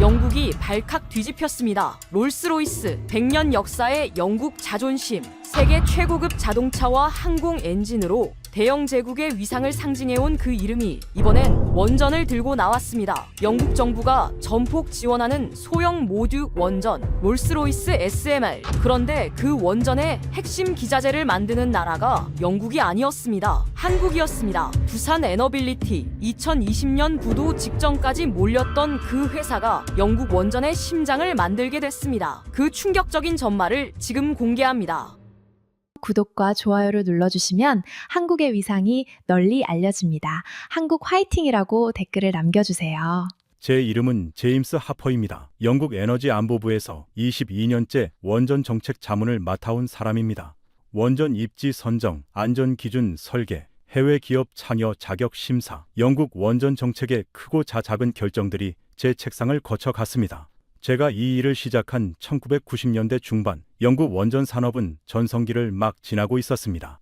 영국이 발칵 뒤집혔습니다. 롤스로이스, 100년 역사의 영국 자존심, 세계 최고급 자동차와 항공 엔진으로 대영 제국의 위상을 상징해온 그 이름이 이번엔 원전을 들고 나왔습니다. 영국 정부가 전폭 지원하는 소형 모듈 원전 롤스로이스 SMR. 그런데 그 원전의 핵심 기자재를 만드는 나라가 영국이 아니었습니다. 한국이었습니다. 두산 에너빌리티. 2020년 부도 직전까지 몰렸던 그 회사가 영국 원전의 심장을 만들게 됐습니다. 그 충격적인 전말을 지금 공개합니다. 구독과 좋아요를 눌러주시면 한국의 위상이 널리 알려집니다. 한국 화이팅이라고 댓글을 남겨주세요. 제 이름은 제임스 하퍼입니다. 영국 에너지 안보부에서 22년째 원전 정책 자문을 맡아온 사람입니다. 원전 입지 선정, 안전 기준 설계, 해외 기업 참여 자격 심사, 영국 원전 정책의 크고 작은 결정들이 제 책상을 거쳐갔습니다. 제가 이 일을 시작한 1990년대 중반, 영국 원전 산업은 전성기를 막 지나고 있었습니다.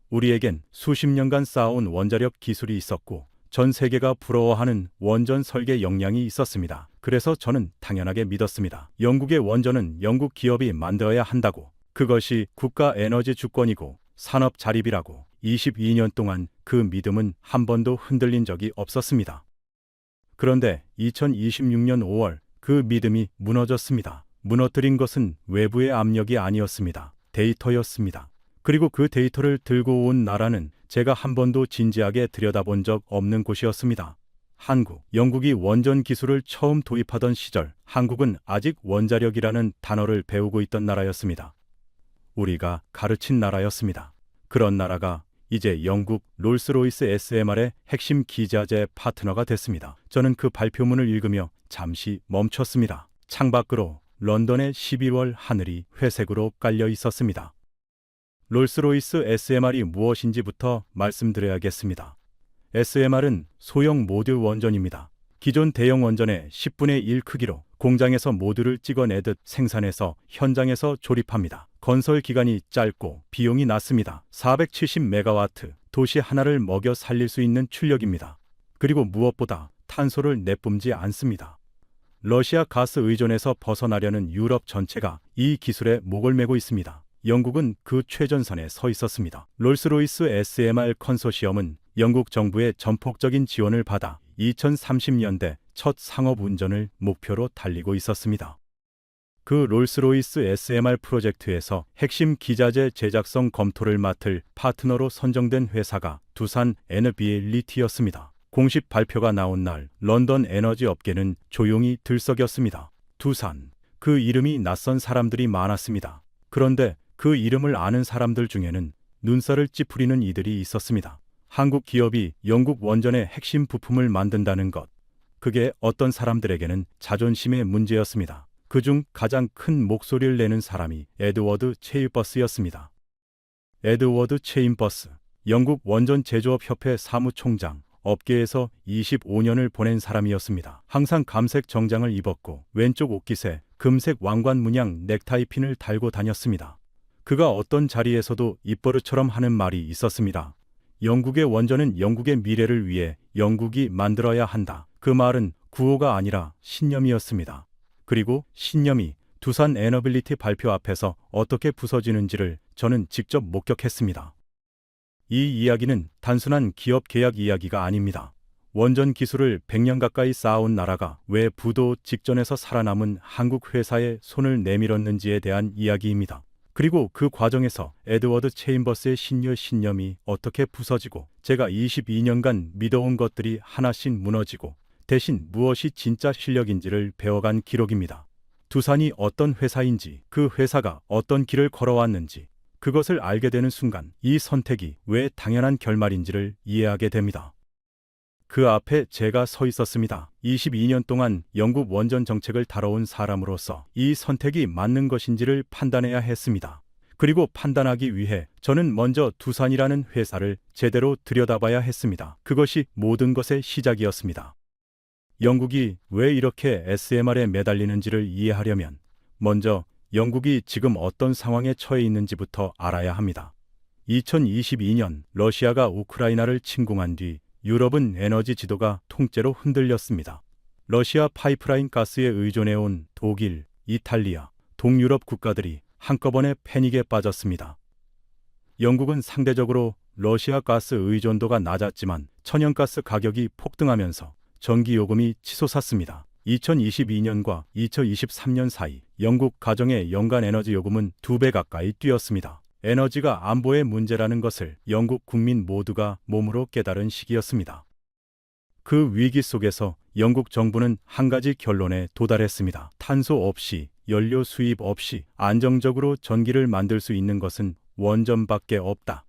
우리에겐 수십 년간 쌓아온 원자력 기술이 있었고 전 세계가 부러워하는 원전 설계 역량이 있었습니다. 그래서 저는 당연하게 믿었습니다. 영국의 원전은 영국 기업이 만들어야 한다고. 그것이 국가 에너지 주권이고 산업 자립이라고. 22년 동안 그 믿음은 한 번도 흔들린 적이 없었습니다. 그런데 2026년 5월 그 믿음이 무너졌습니다. 무너뜨린 것은 외부의 압력이 아니었습니다. 데이터였습니다. 그리고 그 데이터를 들고 온 나라는 제가 한 번도 진지하게 들여다본 적 없는 곳이었습니다. 한국. 영국이 원전 기술을 처음 도입하던 시절, 한국은 아직 원자력이라는 단어를 배우고 있던 나라였습니다. 우리가 가르친 나라였습니다. 그런 나라가 이제 영국 롤스로이스 SMR의 핵심 기자재 파트너가 됐습니다. 저는 그 발표문을 읽으며 잠시 멈췄습니다. 창밖으로 런던의 11월 하늘이 회색으로 깔려 있었습니다. 롤스로이스 SMR이 무엇인지부터 말씀드려야겠습니다. SMR은 소형 모듈 원전입니다. 기존 대형 원전의 10분의 1 크기로 공장에서 모듈을 찍어내듯 생산해서 현장에서 조립합니다. 건설 기간이 짧고 비용이 낮습니다. 470메가와트, 도시 하나를 먹여 살릴 수 있는 출력입니다. 그리고 무엇보다 탄소를 내뿜지 않습니다. 러시아 가스 의존에서 벗어나려는 유럽 전체가 이 기술에 목을 메고 있습니다. 영국은 그 최전선에 서 있었습니다. 롤스로이스 SMR 컨소시엄은 영국 정부의 전폭적인 지원을 받아 2030년대 첫 상업 운전을 목표로 달리고 있었습니다. 그 롤스로이스 SMR 프로젝트에서 핵심 기자재 제작성 검토를 맡을 파트너로 선정된 회사가 두산 에너빌리티였습니다. 공식 발표가 나온 날 런던 에너지 업계는 조용히 들썩였습니다. 두산. 그 이름이 낯선 사람들이 많았습니다. 그런데 그 이름을 아는 사람들 중에는 눈살을 찌푸리는 이들이 있었습니다. 한국 기업이 영국 원전의 핵심 부품을 만든다는 것. 그게 어떤 사람들에게는 자존심의 문제였습니다. 그중 가장 큰 목소리를 내는 사람이 에드워드 체인버스였습니다. 에드워드 체인버스, 영국 원전 제조업 협회 사무총장, 업계에서 25년을 보낸 사람이었습니다. 항상 감색 정장을 입었고 왼쪽 옷깃에 금색 왕관 문양 넥타이핀을 달고 다녔습니다. 그가 어떤 자리에서도 입버릇처럼 하는 말이 있었습니다. 영국의 원전은 영국의 미래를 위해 영국이 만들어야 한다. 그 말은 구호가 아니라 신념이었습니다. 그리고 신념이 두산 에너빌리티 발표 앞에서 어떻게 부서지는지를 저는 직접 목격했습니다. 이 이야기는 단순한 기업 계약 이야기가 아닙니다. 원전 기술을 100년 가까이 쌓아온 나라가 왜 부도 직전에서 살아남은 한국 회사에 손을 내밀었는지에 대한 이야기입니다. 그리고 그 과정에서 에드워드 체인버스의 신념이 어떻게 부서지고 제가 22년간 믿어온 것들이 하나씩 무너지고 대신 무엇이 진짜 실력인지를 배워간 기록입니다. 두산이 어떤 회사인지, 그 회사가 어떤 길을 걸어왔는지, 그것을 알게 되는 순간 이 선택이 왜 당연한 결말인지를 이해하게 됩니다. 그 앞에 제가 서 있었습니다. 22년 동안 영국 원전 정책을 다뤄온 사람으로서 이 선택이 맞는 것인지를 판단해야 했습니다. 그리고 판단하기 위해 저는 먼저 두산이라는 회사를 제대로 들여다봐야 했습니다. 그것이 모든 것의 시작이었습니다. 영국이 왜 이렇게 SMR에 매달리는지를 이해하려면 먼저 영국이 지금 어떤 상황에 처해 있는지부터 알아야 합니다. 2022년 러시아가 우크라이나를 침공한 뒤 유럽은 에너지 지도가 통째로 흔들렸습니다. 러시아 파이프라인 가스에 의존해온 독일, 이탈리아, 동유럽 국가들이 한꺼번에 패닉에 빠졌습니다. 영국은 상대적으로 러시아 가스 의존도가 낮았지만 천연가스 가격이 폭등하면서 전기요금이 치솟았습니다. 2022년과 2023년 사이 영국 가정의 연간 에너지 요금은 2배 가까이 뛰었습니다. 에너지가 안보의 문제라는 것을 영국 국민 모두가 몸으로 깨달은 시기였습니다. 그 위기 속에서 영국 정부는 한 가지 결론에 도달했습니다. 탄소 없이, 연료 수입 없이 안정적으로 전기를 만들 수 있는 것은 원전밖에 없다.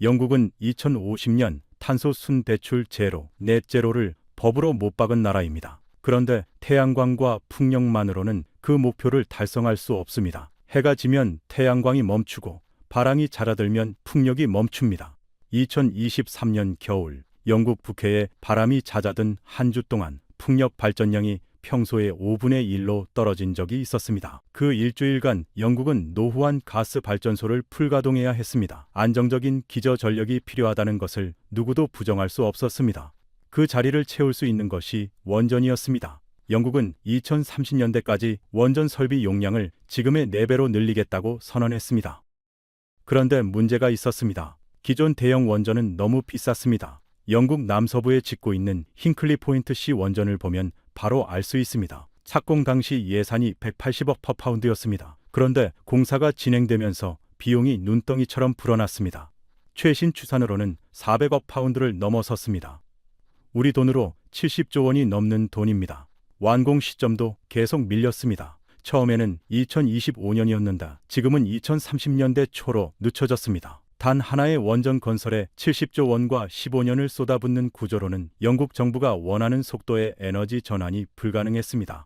영국은 2050년 탄소 순배출 제로, 넷제로를 법으로 못 박은 나라입니다. 그런데 태양광과 풍력만으로는 그 목표를 달성할 수 없습니다. 해가 지면 태양광이 멈추고 바람이 잦아들면 풍력이 멈춥니다. 2023년 겨울 영국 북해에 바람이 잦아든 한 주 동안 풍력 발전량이 평소의 5분의 1로 떨어진 적이 있었습니다. 그 일주일간 영국은 노후한 가스 발전소를 풀가동해야 했습니다. 안정적인 기저 전력이 필요하다는 것을 누구도 부정할 수 없었습니다. 그 자리를 채울 수 있는 것이 원전이었습니다. 영국은 2030년대까지 원전 설비 용량을 지금의 4배로 늘리겠다고 선언했습니다. 그런데 문제가 있었습니다. 기존 대형 원전은 너무 비쌌습니다. 영국 남서부에 짓고 있는 힌클리 포인트 C 원전을 보면 바로 알 수 있습니다. 착공 당시 예산이 180억 퍼파운드였습니다. 그런데 공사가 진행되면서 비용이 눈덩이처럼 불어났습니다. 최신 추산으로는 400억 파운드를 넘어섰습니다. 우리 돈으로 70조 원이 넘는 돈입니다. 완공 시점도 계속 밀렸습니다. 처음에는 2025년이었는데 지금은 2030년대 초로 늦춰졌습니다. 단 하나의 원전 건설에 70조 원과 15년을 쏟아붓는 구조로는 영국 정부가 원하는 속도의 에너지 전환이 불가능했습니다.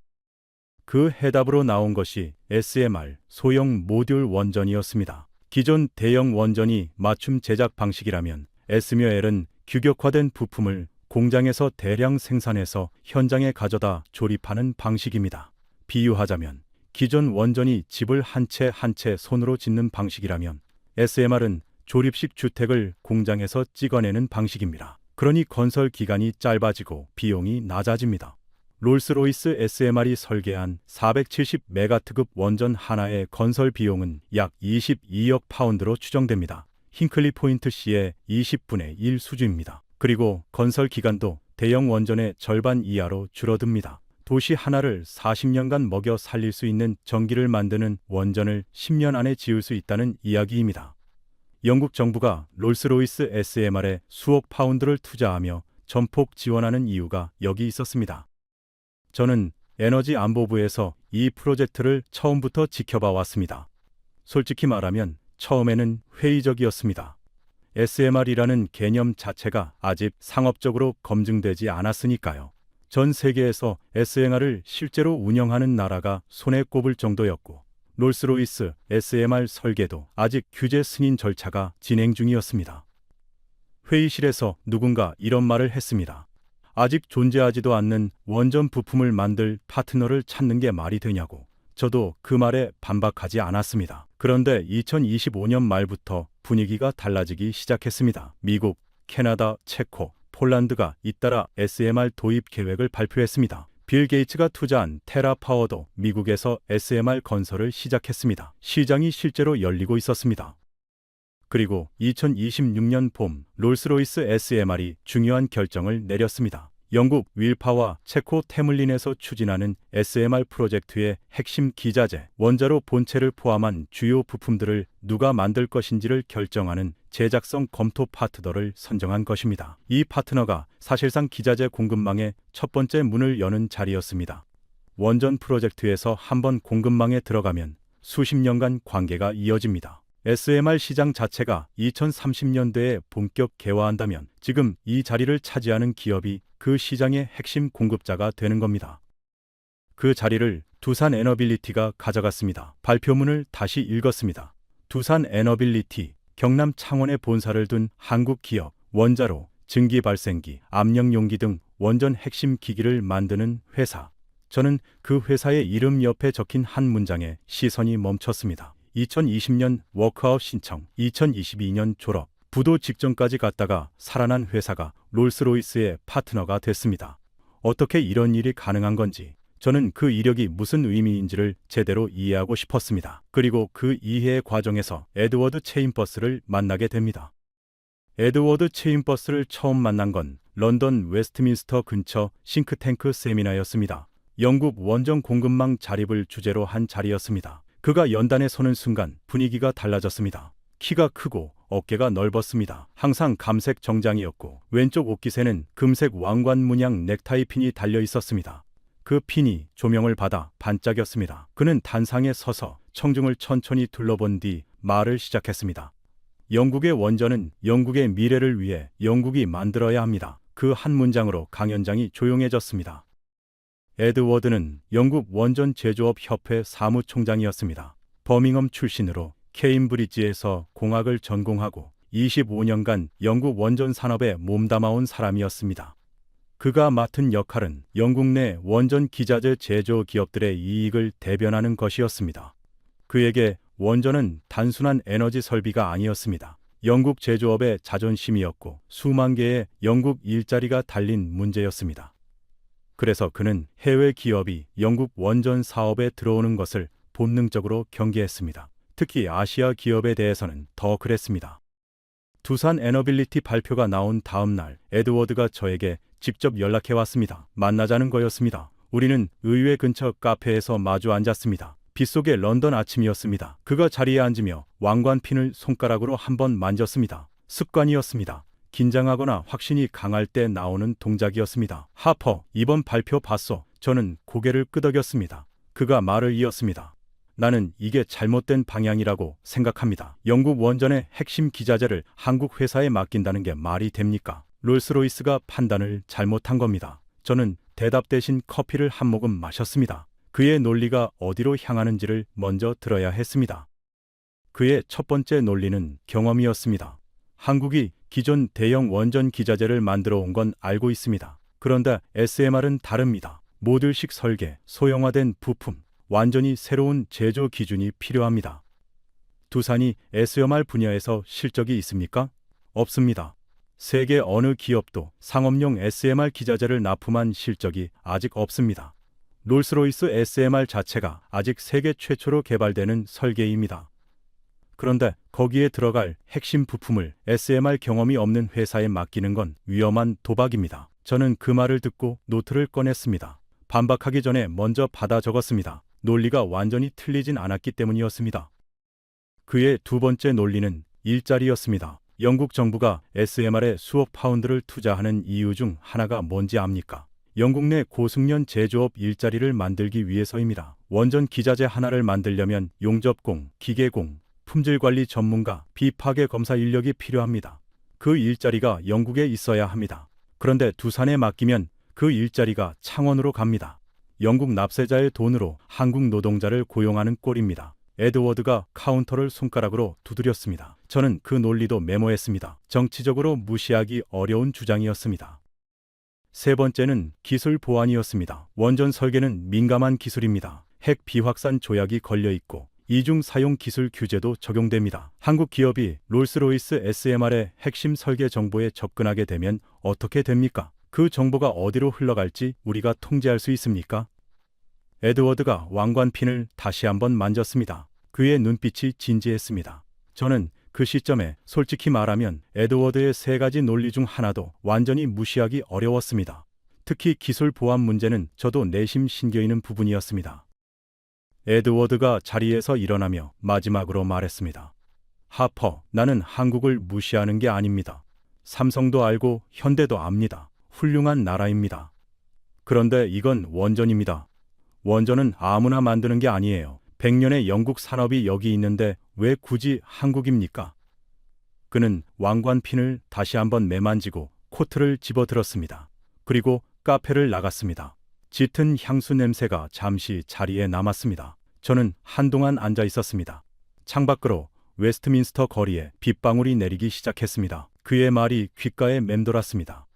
그 해답으로 나온 것이 SMR, 소형 모듈 원전이었습니다. 기존 대형 원전이 맞춤 제작 방식이라면 S며 L은 규격화된 부품을 공장에서 대량 생산해서 현장에 가져다 조립하는 방식입니다. 비유하자면 기존 원전이 집을 한 채 한 채 손으로 짓는 방식이라면 SMR은 조립식 주택을 공장에서 찍어내는 방식입니다. 그러니 건설 기간이 짧아지고 비용이 낮아집니다. 롤스로이스 SMR이 설계한 470메가트급 원전 하나의 건설 비용은 약 22억 파운드로 추정됩니다. 힌클리 포인트 C의 20분의 1 수준입니다. 그리고 건설 기간도 대형 원전의 절반 이하로 줄어듭니다. 도시 하나를 40년간 먹여 살릴 수 있는 전기를 만드는 원전을 10년 안에 지을 수 있다는 이야기입니다. 영국 정부가 롤스로이스 SMR에 수억 파운드를 투자하며 전폭 지원하는 이유가 여기 있었습니다. 저는 에너지 안보부에서 이 프로젝트를 처음부터 지켜봐 왔습니다. 솔직히 말하면 처음에는 회의적이었습니다. SMR이라는 개념 자체가 아직 상업적으로 검증되지 않았으니까요. 전 세계에서 SMR을 실제로 운영하는 나라가 손에 꼽을 정도였고 롤스로이스 SMR 설계도 아직 규제 승인 절차가 진행 중이었습니다. 회의실에서 누군가 이런 말을 했습니다. 아직 존재하지도 않는 원전 부품을 만들 파트너를 찾는 게 말이 되냐고. 저도 그 말에 반박하지 않았습니다. 그런데 2025년 말부터 분위기가 달라지기 시작했습니다. 미국, 캐나다, 체코, 폴란드가 잇따라 SMR 도입 계획을 발표했습니다. 빌 게이츠가 투자한 테라파워도 미국에서 SMR 건설을 시작했습니다. 시장이 실제로 열리고 있었습니다. 그리고 2026년 봄 롤스로이스 SMR이 중요한 결정을 내렸습니다. 영국 윌파와 체코 테물린에서 추진하는 SMR 프로젝트의 핵심 기자재, 원자로 본체를 포함한 주요 부품들을 누가 만들 것인지를 결정하는 제작성 검토 파트너를 선정한 것입니다. 이 파트너가 사실상 기자재 공급망의 첫 번째 문을 여는 자리였습니다. 원전 프로젝트에서 한번 공급망에 들어가면 수십 년간 관계가 이어집니다. SMR 시장 자체가 2030년대에 본격 개화한다면 지금 이 자리를 차지하는 기업이 그 시장의 핵심 공급자가 되는 겁니다. 그 자리를 두산 에너빌리티가 가져갔습니다. 발표문을 다시 읽었습니다. 두산 에너빌리티, 경남 창원에 본사를 둔 한국 기업, 원자로, 증기 발생기, 압력 용기 등 원전 핵심 기기를 만드는 회사. 저는 그 회사의 이름 옆에 적힌 한 문장에 시선이 멈췄습니다. 2020년 워크아웃 신청, 2022년 졸업, 부도 직전까지 갔다가 살아난 회사가 롤스로이스의 파트너가 됐습니다. 어떻게 이런 일이 가능한 건지 저는 그 이력이 무슨 의미인지를 제대로 이해하고 싶었습니다. 그리고 그 이해의 과정에서 에드워드 체인버스를 만나게 됩니다. 에드워드 체인버스를 처음 만난 건 런던 웨스트민스터 근처 싱크탱크 세미나였습니다. 영국 원전 공급망 자립을 주제로 한 자리였습니다. 그가 연단에 서는 순간 분위기가 달라졌습니다. 키가 크고 어깨가 넓었습니다. 항상 감색 정장이었고 왼쪽 옷깃에는 금색 왕관 문양 넥타이 핀이 달려 있었습니다. 그 핀이 조명을 받아 반짝였습니다. 그는 단상에 서서 청중을 천천히 둘러본 뒤 말을 시작했습니다. 영국의 원전은 영국의 미래를 위해 영국이 만들어야 합니다. 그 한 문장으로 강연장이 조용해졌습니다. 에드워드는 영국 원전 제조업 협회 사무총장이었습니다. 버밍엄 출신으로 케임브리지에서 공학을 전공하고 25년간 영국 원전 산업에 몸담아온 사람이었습니다. 그가 맡은 역할은 영국 내 원전 기자재 제조 기업들의 이익을 대변하는 것이었습니다. 그에게 원전은 단순한 에너지 설비가 아니었습니다. 영국 제조업의 자존심이었고 수만 개의 영국 일자리가 달린 문제였습니다. 그래서 그는 해외 기업이 영국 원전 사업에 들어오는 것을 본능적으로 경계했습니다. 특히 아시아 기업에 대해서는 더 그랬습니다. 두산 에너빌리티 발표가 나온 다음 날 에드워드가 저에게 직접 연락해 왔습니다. 만나자는 거였습니다. 우리는 의회 근처 카페에서 마주 앉았습니다. 빗속의 런던 아침이었습니다. 그가 자리에 앉으며 왕관핀을 손가락으로 한번 만졌습니다. 습관이었습니다. 긴장하거나 확신이 강할 때 나오는 동작이었습니다. 하퍼, 이번 발표 봤어? 저는 고개를 끄덕였습니다. 그가 말을 이었습니다. 나는 이게 잘못된 방향이라고 생각합니다. 영국 원전의 핵심 기자재를 한국 회사에 맡긴다는 게 말이 됩니까? 롤스로이스가 판단을 잘못한 겁니다. 저는 대답 대신 커피를 한 모금 마셨습니다. 그의 논리가 어디로 향하는지를 먼저 들어야 했습니다. 그의 첫 번째 논리는 경험이었습니다. 한국이 기존 대형 원전 기자재를 만들어 온 건 알고 있습니다. 그런데 SMR은 다릅니다. 모듈식 설계, 소형화된 부품, 완전히 새로운 제조 기준이 필요합니다. 두산이 SMR 분야에서 실적이 있습니까? 없습니다. 세계 어느 기업도 상업용 SMR 기자재를 납품한 실적이 아직 없습니다. 롤스로이스 SMR 자체가 아직 세계 최초로 개발되는 설계입니다. 그런데 거기에 들어갈 핵심 부품을 SMR 경험이 없는 회사에 맡기는 건 위험한 도박입니다. 저는 그 말을 듣고 노트를 꺼냈습니다. 반박하기 전에 먼저 받아 적었습니다. 논리가 완전히 틀리진 않았기 때문이었습니다. 그의 두 번째 논리는 일자리였습니다. 영국 정부가 SMR에 수억 파운드를 투자하는 이유 중 하나가 뭔지 압니까? 영국 내 고숙련 제조업 일자리를 만들기 위해서입니다. 원전 기자재 하나를 만들려면 용접공, 기계공, 품질관리 전문가, 비파괴 검사 인력이 필요합니다. 그 일자리가 영국에 있어야 합니다. 그런데 두산에 맡기면 그 일자리가 창원으로 갑니다. 영국 납세자의 돈으로 한국 노동자를 고용하는 꼴입니다. 에드워드가 카운터를 손가락으로 두드렸습니다. 저는 그 논리도 메모했습니다. 정치적으로 무시하기 어려운 주장이었습니다. 세 번째는 기술 보안이었습니다. 원전 설계는 민감한 기술입니다. 핵 비확산 조약이 걸려 있고 이중 사용 기술 규제도 적용됩니다. 한국 기업이 롤스로이스 SMR의 핵심 설계 정보에 접근하게 되면 어떻게 됩니까? 그 정보가 어디로 흘러갈지 우리가 통제할 수 있습니까? 에드워드가 왕관핀을 다시 한번 만졌습니다. 그의 눈빛이 진지했습니다. 저는 그 시점에 솔직히 말하면 에드워드의 세 가지 논리 중 하나도 완전히 무시하기 어려웠습니다. 특히 기술 보안 문제는 저도 내심 신겨있는 부분이었습니다. 에드워드가 자리에서 일어나며 마지막으로 말했습니다. 하퍼, 나는 한국을 무시하는 게 아닙니다. 삼성도 알고 현대도 압니다. 훌륭한 나라입니다. 그런데 이건 원전입니다. 원전은 아무나 만드는 게 아니에요. 100년의 영국 산업이 여기 있는데 왜 굳이 한국입니까? 그는 왕관핀을 다시 한번 매만지고 코트를 집어들었습니다. 그리고 카페를 나갔습니다. 짙은 향수 냄새가 잠시 자리에 남았습니다. 저는 한동안 앉아 있었습니다. 창밖으로 웨스트민스터 거리에 빗방울이 내리기 시작했습니다. 그의 말이 귓가에 맴돌았습니다.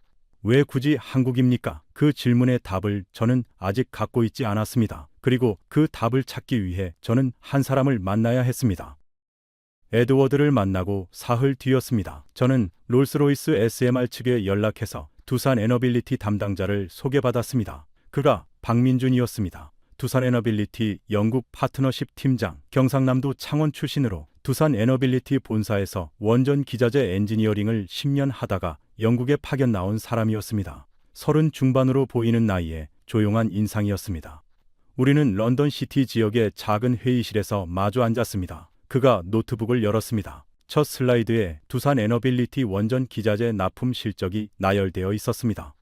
왜 굳이 한국입니까? 그 질문의 답을 저는 아직 갖고 있지 않았습니다. 그리고 그 답을 찾기 위해 저는 한 사람을 만나야 했습니다. 에드워드를 만나고 사흘 뒤였습니다. 저는 롤스로이스 SMR 측에 연락해서 두산 에너빌리티 담당자를 소개받았습니다. 그가 박민준이었습니다. 두산 에너빌리티 영국 파트너십 팀장, 경상남도 창원 출신으로 두산 에너빌리티 본사에서 원전 기자재 엔지니어링을 10년 하다가 영국에 파견 나온 사람이었습니다. 30 중반으로 보이는 나이에 조용한 인상이었습니다. 우리는 런던 시티 지역의 작은 회의실에서 마주 앉았습니다. 그가 노트북을 열었습니다. 첫 슬라이드에 두산 에너빌리티 원전 기자재 납품 실적이 나열되어 있었습니다.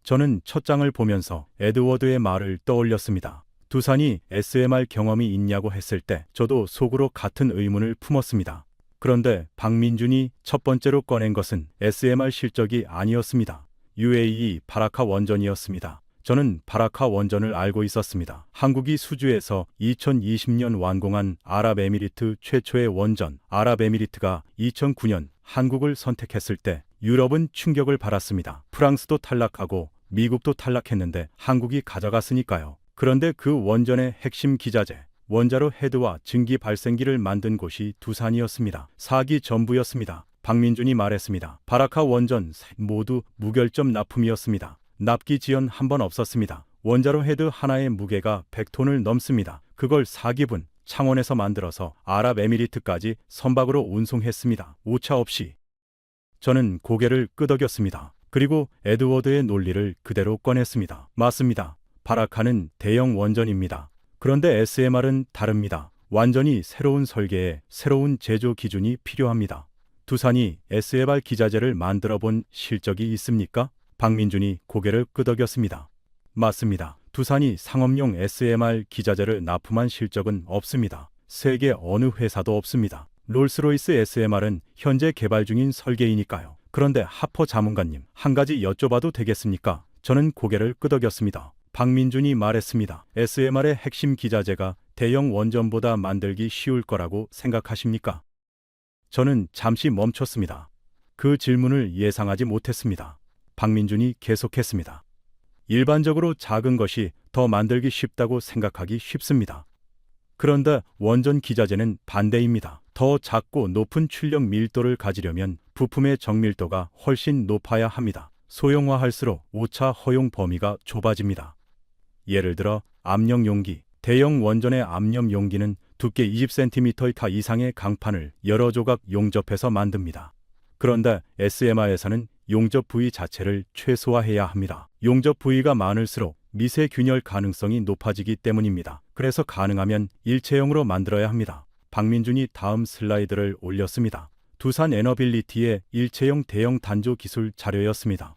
저는 첫 장을 보면서 에드워드의 말을 떠올렸습니다. 두산이 SMR 경험이 있냐고 했을 때 저도 속으로 같은 의문을 품었습니다. 그런데 박민준이 첫 번째로 꺼낸 것은 SMR 실적이 아니었습니다. UAE 바라카 원전이었습니다. 저는 바라카 원전을 알고 있었습니다. 한국이 수주에서 2020년 완공한 아랍에미리트 최초의 원전, 아랍에미리트가 2009년 한국을 선택했을 때 유럽은 충격을 받았습니다. 프랑스도 탈락하고 미국도 탈락했는데 한국이 가져갔으니까요. 그런데 그 원전의 핵심 기자재, 원자로 헤드와 증기 발생기를 만든 곳이 두산이었습니다. 4기 전부였습니다. 박민준이 말했습니다. 바라카 원전 모두 무결점 납품이었습니다. 납기 지연 한 번 없었습니다. 원자로 헤드 하나의 무게가 100톤을 넘습니다. 그걸 4기분 창원에서 만들어서 아랍에미리트까지 선박으로 운송했습니다. 오차 없이. 저는 고개를 끄덕였습니다. 그리고 에드워드의 논리를 그대로 꺼냈습니다. 맞습니다. 바라카는 대형 원전입니다. 그런데 SMR은 다릅니다. 완전히 새로운 설계에 새로운 제조 기준이 필요합니다. 두산이 SMR 기자재를 만들어 본 실적이 있습니까? 박민준이 고개를 끄덕였습니다. 맞습니다. 두산이 상업용 SMR 기자재를 납품한 실적은 없습니다. 세계 어느 회사도 없습니다. 롤스로이스 SMR은 현재 개발 중인 설계이니까요. 그런데 하퍼 자문관님, 한 가지 여쭤봐도 되겠습니까? 저는 고개를 끄덕였습니다. 박민준이 말했습니다. SMR의 핵심 기자재가 대형 원전보다 만들기 쉬울 거라고 생각하십니까? 저는 잠시 멈췄습니다. 그 질문을 예상하지 못했습니다. 박민준이 계속했습니다. 일반적으로 작은 것이 더 만들기 쉽다고 생각하기 쉽습니다. 그런데 원전 기자재는 반대입니다. 더 작고 높은 출력 밀도를 가지려면 부품의 정밀도가 훨씬 높아야 합니다. 소형화할수록 오차 허용 범위가 좁아집니다. 예를 들어 압력 용기, 대형 원전의 압력 용기는 두께 20cm 이상의 강판을 여러 조각 용접해서 만듭니다. 그런데 SMR에서는 용접 부위 자체를 최소화해야 합니다. 용접 부위가 많을수록 미세 균열 가능성이 높아지기 때문입니다. 그래서 가능하면 일체형으로 만들어야 합니다. 박민준이 다음 슬라이드를 올렸습니다. 두산 에너빌리티의 일체형 대형 단조 기술 자료였습니다.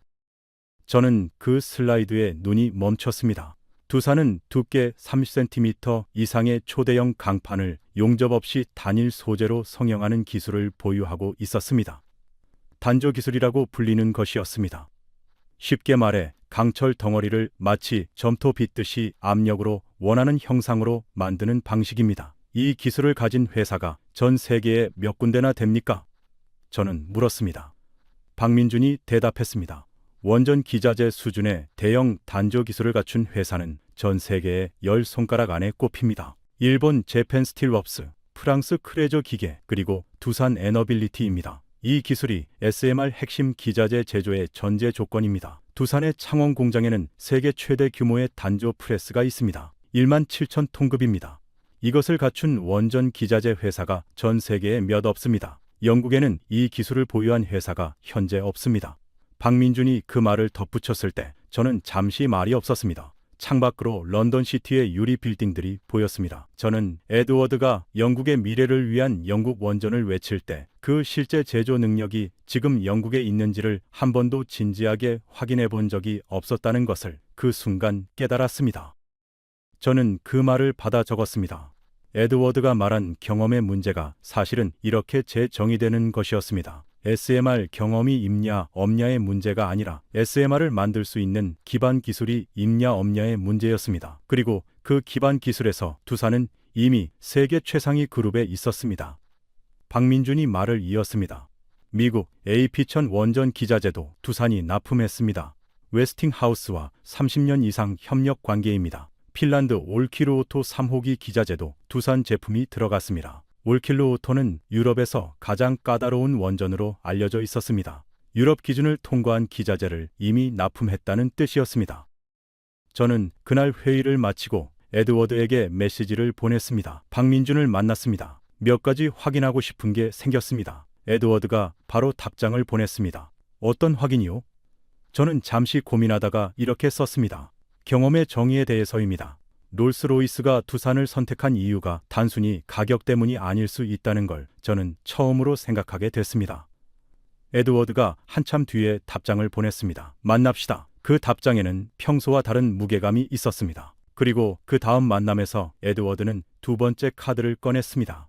저는 그 슬라이드에 눈이 멈췄습니다. 두산은 두께 30cm 이상의 초대형 강판을 용접 없이 단일 소재로 성형하는 기술을 보유하고 있었습니다. 단조 기술이라고 불리는 것이었습니다. 쉽게 말해 강철 덩어리를 마치 점토 빗듯이 압력으로 원하는 형상으로 만드는 방식입니다. 이 기술을 가진 회사가 전 세계에 몇 군데나 됩니까? 저는 물었습니다. 박민준이 대답했습니다. 원전 기자재 수준의 대형 단조 기술을 갖춘 회사는 전 세계에 10손가락 안에 꼽힙니다. 일본 재팬 스틸웍스, 프랑스 크레저 기계, 그리고 두산 에너빌리티입니다. 이 기술이 SMR 핵심 기자재 제조의 전제 조건입니다. 두산의 창원 공장에는 세계 최대 규모의 단조 프레스가 있습니다. 17,000톤급입니다. 이것을 갖춘 원전 기자재 회사가 전 세계에 몇 없습니다. 영국에는 이 기술을 보유한 회사가 현재 없습니다. 박민준이 그 말을 덧붙였을 때 저는 잠시 말이 없었습니다. 창밖으로 런던 시티의 유리 빌딩들이 보였습니다. 저는 에드워드가 영국의 미래를 위한 영국 원전을 외칠 때 그 실제 제조 능력이 지금 영국에 있는지를 한 번도 진지하게 확인해 본 적이 없었다는 것을 그 순간 깨달았습니다. 저는 그 말을 받아 적었습니다. 에드워드가 말한 경험의 문제가 사실은 이렇게 재정의되는 것이었습니다. SMR 경험이 있냐 없냐의 문제가 아니라 SMR을 만들 수 있는 기반 기술이 있냐 없냐의 문제였습니다. 그리고 그 기반 기술에서 두산은 이미 세계 최상위 그룹에 있었습니다. 박민준이 말을 이었습니다. 미국 AP1000 원전 기자재도 두산이 납품했습니다. 웨스팅하우스와 30년 이상 협력 관계입니다. 핀란드 올키루오토 3호기 기자재도 두산 제품이 들어갔습니다. 올킬루오토는 유럽에서 가장 까다로운 원전으로 알려져 있었습니다. 유럽 기준을 통과한 기자재를 이미 납품했다는 뜻이었습니다. 저는 그날 회의를 마치고 에드워드에게 메시지를 보냈습니다. 박민준을 만났습니다. 몇 가지 확인하고 싶은 게 생겼습니다. 에드워드가 바로 답장을 보냈습니다. 어떤 확인이요? 저는 잠시 고민하다가 이렇게 썼습니다. 경험의 정의에 대해서입니다. 롤스로이스가 두산을 선택한 이유가 단순히 가격 때문이 아닐 수 있다는 걸 저는 처음으로 생각하게 됐습니다. 에드워드가 한참 뒤에 답장을 보냈습니다. 만납시다. 그 답장에는 평소와 다른 무게감이 있었습니다. 그리고 그 다음 만남에서 에드워드는 두 번째 카드를 꺼냈습니다.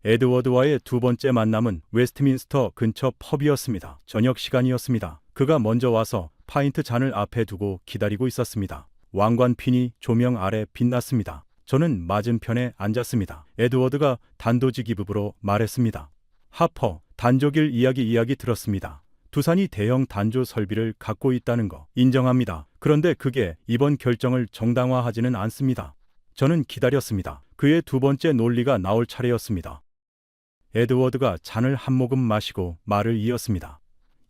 에드워드와의 두 번째 만남은 웨스트민스터 근처 펍이었습니다. 저녁 시간이었습니다. 그가 먼저 와서 파인트 잔을 앞에 두고 기다리고 있었습니다. 왕관핀이 조명 아래 빛났습니다. 저는 맞은편에 앉았습니다. 에드워드가 단도직입으로 말했습니다. 하퍼, 단조길 이야기 들었습니다. 두산이 대형 단조 설비를 갖고 있다는 거 인정합니다. 그런데 그게 이번 결정을 정당화하지는 않습니다. 저는 기다렸습니다. 그의 두 번째 논리가 나올 차례였습니다. 에드워드가 잔을 한 모금 마시고 말을 이었습니다.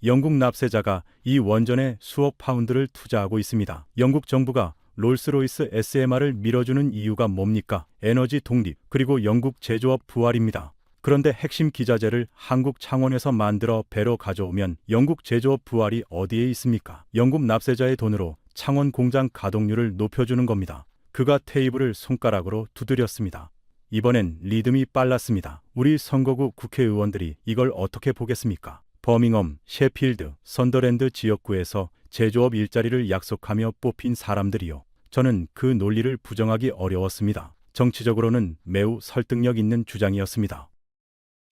영국 납세자가 이 원전에 수억 파운드를 투자하고 있습니다. 영국 정부가 롤스로이스 SMR을 밀어주는 이유가 뭡니까? 에너지 독립, 그리고 영국 제조업 부활입니다. 그런데 핵심 기자재를 한국 창원에서 만들어 배로 가져오면 영국 제조업 부활이 어디에 있습니까? 영국 납세자의 돈으로 창원 공장 가동률을 높여주는 겁니다. 그가 테이블을 손가락으로 두드렸습니다. 이번엔 리듬이 빨랐습니다. 우리 선거구 국회의원들이 이걸 어떻게 보겠습니까? 버밍엄, 셰필드, 선더랜드 지역구에서 제조업 일자리를 약속하며 뽑힌 사람들이요. 저는 그 논리를 부정하기 어려웠습니다. 정치적으로는 매우 설득력 있는 주장이었습니다.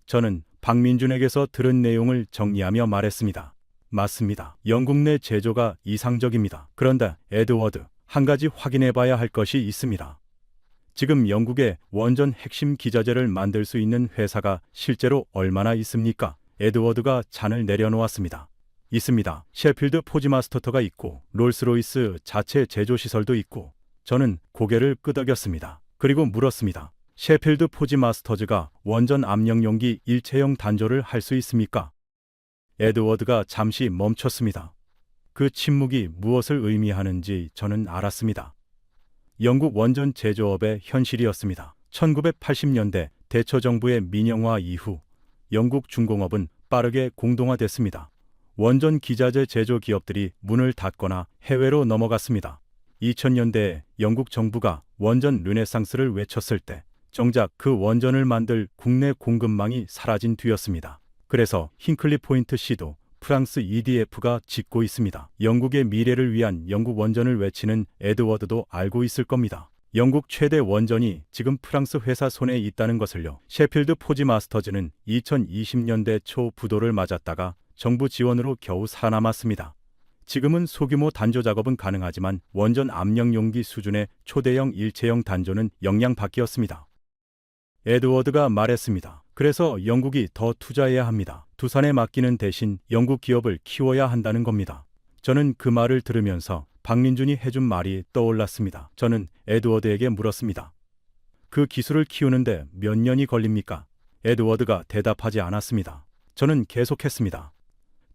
저는 박민준에게서 들은 내용을 정리하며 말했습니다. 맞습니다. 영국 내 제조가 이상적입니다. 그런데 에드워드, 한 가지 확인해봐야 할 것이 있습니다. 지금 영국에 원전 핵심 기자재를 만들 수 있는 회사가 실제로 얼마나 있습니까? 에드워드가 잔을 내려놓았습니다. 있습니다. 셰필드 포지마스터터가 있고 롤스로이스 자체 제조시설도 있고. 저는 고개를 끄덕였습니다. 그리고 물었습니다. 셰필드 포지마스터즈가 원전 압력용기 일체형 단조를 할 수 있습니까? 에드워드가 잠시 멈췄습니다. 그 침묵이 무엇을 의미하는지 저는 알았습니다. 영국 원전 제조업의 현실이었습니다. 1980년대 대처 정부의 민영화 이후 영국 중공업은 빠르게 공동화됐습니다. 원전 기자재 제조 기업들이 문을 닫거나 해외로 넘어갔습니다. 2000년대에 영국 정부가 원전 르네상스를 외쳤을 때 정작 그 원전을 만들 국내 공급망이 사라진 뒤였습니다. 그래서 힌클리 포인트 C도 프랑스 EDF가 짓고 있습니다. 영국의 미래를 위한 영국 원전을 외치는 에드워드도 알고 있을 겁니다. 영국 최대 원전이 지금 프랑스 회사 손에 있다는 것을요. 셰필드 포지마스터즈는 2020년대 초 부도를 맞았다가 정부 지원으로 겨우 살아남았습니다. 지금은 소규모 단조 작업은 가능하지만 원전 압력용기 수준의 초대형 일체형 단조는 영양 밖이었습니다. 에드워드가 말했습니다. 그래서 영국이 더 투자해야 합니다. 두산에 맡기는 대신 영국 기업을 키워야 한다는 겁니다. 저는 그 말을 들으면서 박민준이 해준 말이 떠올랐습니다. 저는 에드워드에게 물었습니다. 그 기술을 키우는데 몇 년이 걸립니까? 에드워드가 대답하지 않았습니다. 저는 계속했습니다.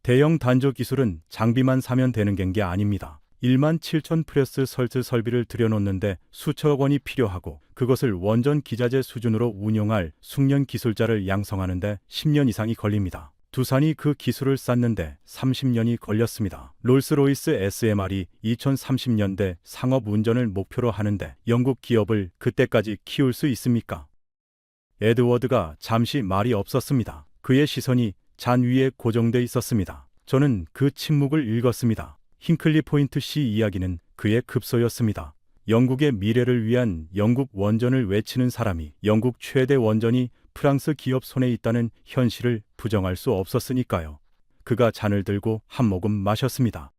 대형 단조 기술은 장비만 사면 되는 게 아닙니다. 1만 7천 프레스 설치 설비를 들여놓는데 수천억 원이 필요하고 그것을 원전 기자재 수준으로 운용할 숙련 기술자를 양성하는데 10년 이상이 걸립니다. 두산이 그 기술을 쌓는데 30년이 걸렸습니다. 롤스로이스 SMR이 2030년대 상업 운전을 목표로 하는데 영국 기업을 그때까지 키울 수 있습니까? 에드워드가 잠시 말이 없었습니다. 그의 시선이 잔 위에 고정돼 있었습니다. 저는 그 침묵을 읽었습니다. 힌클리 포인트 C 이야기는 그의 급소였습니다. 영국의 미래를 위한 영국 원전을 외치는 사람이 영국 최대 원전이 프랑스 기업 손에 있다는 현실을 부정할 수 없었으니까요. 그가 잔을 들고 한 모금 마셨습니다.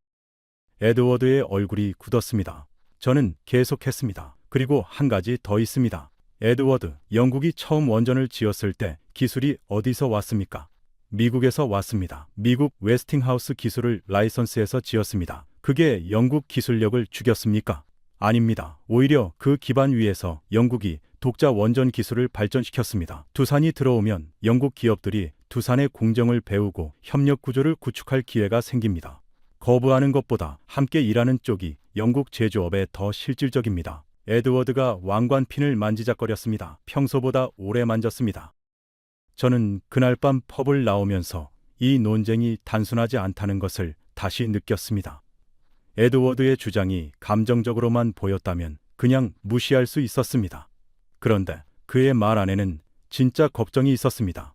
에드워드의 얼굴이 굳었습니다. 저는 계속했습니다. 그리고 한 가지 더 있습니다. 에드워드, 영국이 처음 원전을 지었을 때 기술이 어디서 왔습니까? 미국에서 왔습니다. 미국 웨스팅하우스 기술을 라이선스해서 지었습니다. 그게 영국 기술력을 죽였습니까? 아닙니다. 오히려 그 기반 위에서 영국이 독자 원전 기술을 발전시켰습니다. 두산이 들어오면 영국 기업들이 두산의 공정을 배우고 협력 구조를 구축할 기회가 생깁니다. 거부하는 것보다 함께 일하는 쪽이 영국 제조업에 더 실질적입니다. 에드워드가 왕관핀을 만지작거렸습니다. 평소보다 오래 만졌습니다. 저는 그날 밤 펍을 나오면서 이 논쟁이 단순하지 않다는 것을 다시 느꼈습니다. 에드워드의 주장이 감정적으로만 보였다면 그냥 무시할 수 있었습니다. 그런데 그의 말 안에는 진짜 걱정이 있었습니다.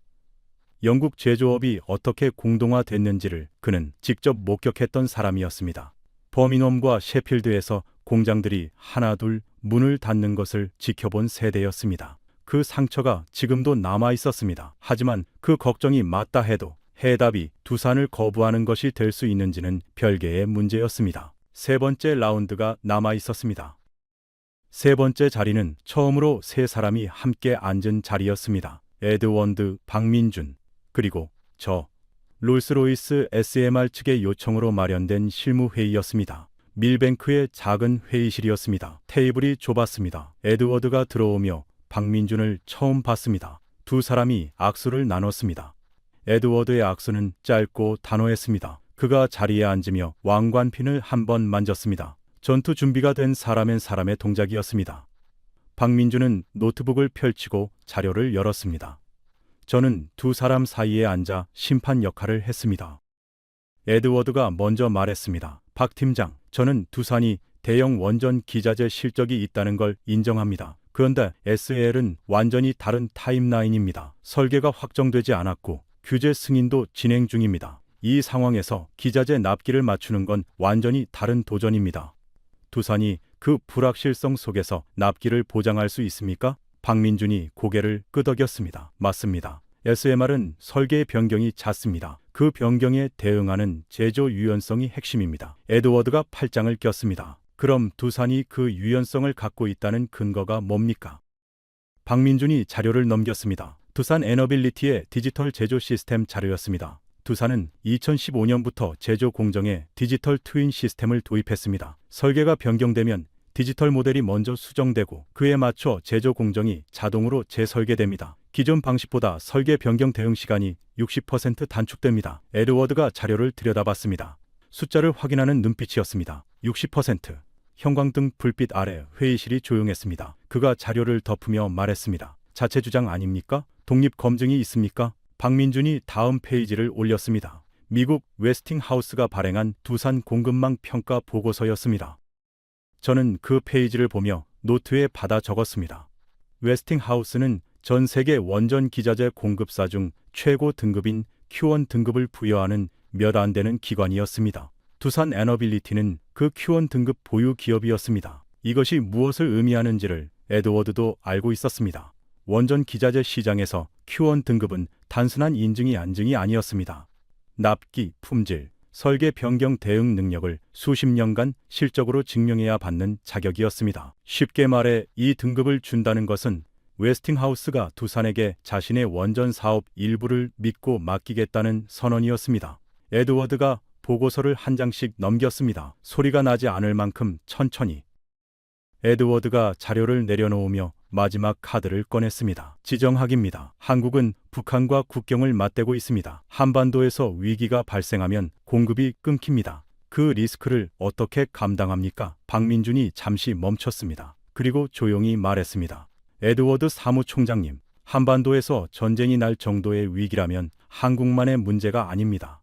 영국 제조업이 어떻게 공동화됐는지를 그는 직접 목격했던 사람이었습니다. 버밍엄과 셰필드에서 공장들이 하나둘 문을 닫는 것을 지켜본 세대였습니다. 그 상처가 지금도 남아 있었습니다. 하지만 그 걱정이 맞다 해도 해답이 두산을 거부하는 것이 될 수 있는지는 별개의 문제였습니다. 세 번째 라운드가 남아 있었습니다. 세 번째 자리는 처음으로 세 사람이 함께 앉은 자리였습니다. 에드워드, 박민준, 그리고 저, 롤스로이스 SMR 측의 요청으로 마련된 실무회의였습니다. 밀뱅크의 작은 회의실이었습니다. 테이블이 좁았습니다. 에드워드가 들어오며 박민준을 처음 봤습니다. 두 사람이 악수를 나눴습니다. 에드워드의 악수는 짧고 단호했습니다. 그가 자리에 앉으며 왕관핀을 한 번 만졌습니다. 전투 준비가 된 사람의 동작이었습니다. 박민준은 노트북을 펼치고 자료를 열었습니다. 저는 두 사람 사이에 앉아 심판 역할을 했습니다. 에드워드가 먼저 말했습니다. 박 팀장, 저는 두산이 대형 원전 기자재 실적이 있다는 걸 인정합니다. 그런데 SL은 완전히 다른 타임라인입니다. 설계가 확정되지 않았고 규제 승인도 진행 중입니다. 이 상황에서 기자재 납기를 맞추는 건 완전히 다른 도전입니다. 두산이 그 불확실성 속에서 납기를 보장할 수 있습니까? 박민준이 고개를 끄덕였습니다. 맞습니다. SMR은 설계의 변경이 잦습니다. 그 변경에 대응하는 제조 유연성이 핵심입니다. 에드워드가 팔짱을 꼈습니다. 그럼 두산이 그 유연성을 갖고 있다는 근거가 뭡니까? 박민준이 자료를 넘겼습니다. 두산 에너빌리티의 디지털 제조 시스템 자료였습니다. 두산은 2015년부터 제조 공정에 디지털 트윈 시스템을 도입했습니다. 설계가 변경되면 디지털 모델이 먼저 수정되고 그에 맞춰 제조 공정이 자동으로 재설계됩니다. 기존 방식보다 설계 변경 대응 시간이 60% 단축됩니다. 에드워드가 자료를 들여다봤습니다. 숫자를 확인하는 눈빛이었습니다. 60%. 형광등 불빛 아래 회의실이 조용했습니다. 그가 자료를 덮으며 말했습니다. 자체 주장 아닙니까? 독립 검증이 있습니까? 박민준이 다음 페이지를 올렸습니다. 미국 웨스팅하우스가 발행한 두산 공급망 평가 보고서였습니다. 저는 그 페이지를 보며 노트에 받아 적었습니다. 웨스팅하우스는 전 세계 원전 기자재 공급사 중 최고 등급인 Q1 등급을 부여하는 몇 안 되는 기관이었습니다. 두산 에너빌리티는 그 Q1 등급 보유 기업이었습니다. 이것이 무엇을 의미하는지를 에드워드도 알고 있었습니다. 원전 기자재 시장에서 Q1 등급은 단순한 인증이 안증이 아니었습니다. 납기, 품질, 설계 변경 대응 능력을 수십 년간 실적으로 증명해야 받는 자격이었습니다. 쉽게 말해 이 등급을 준다는 것은 웨스팅하우스가 두산에게 자신의 원전 사업 일부를 믿고 맡기겠다는 선언이었습니다. 에드워드가 보고서를 한 장씩 넘겼습니다. 소리가 나지 않을 만큼 천천히. 에드워드가 자료를 내려놓으며 마지막 카드를 꺼냈습니다. 지정학입니다. 한국은 북한과 국경을 맞대고 있습니다. 한반도에서 위기가 발생하면 공급이 끊깁니다. 그 리스크를 어떻게 감당합니까? 박민준이 잠시 멈췄습니다. 그리고 조용히 말했습니다. 에드워드 사무총장님, 한반도에서 전쟁이 날 정도의 위기라면 한국만의 문제가 아닙니다.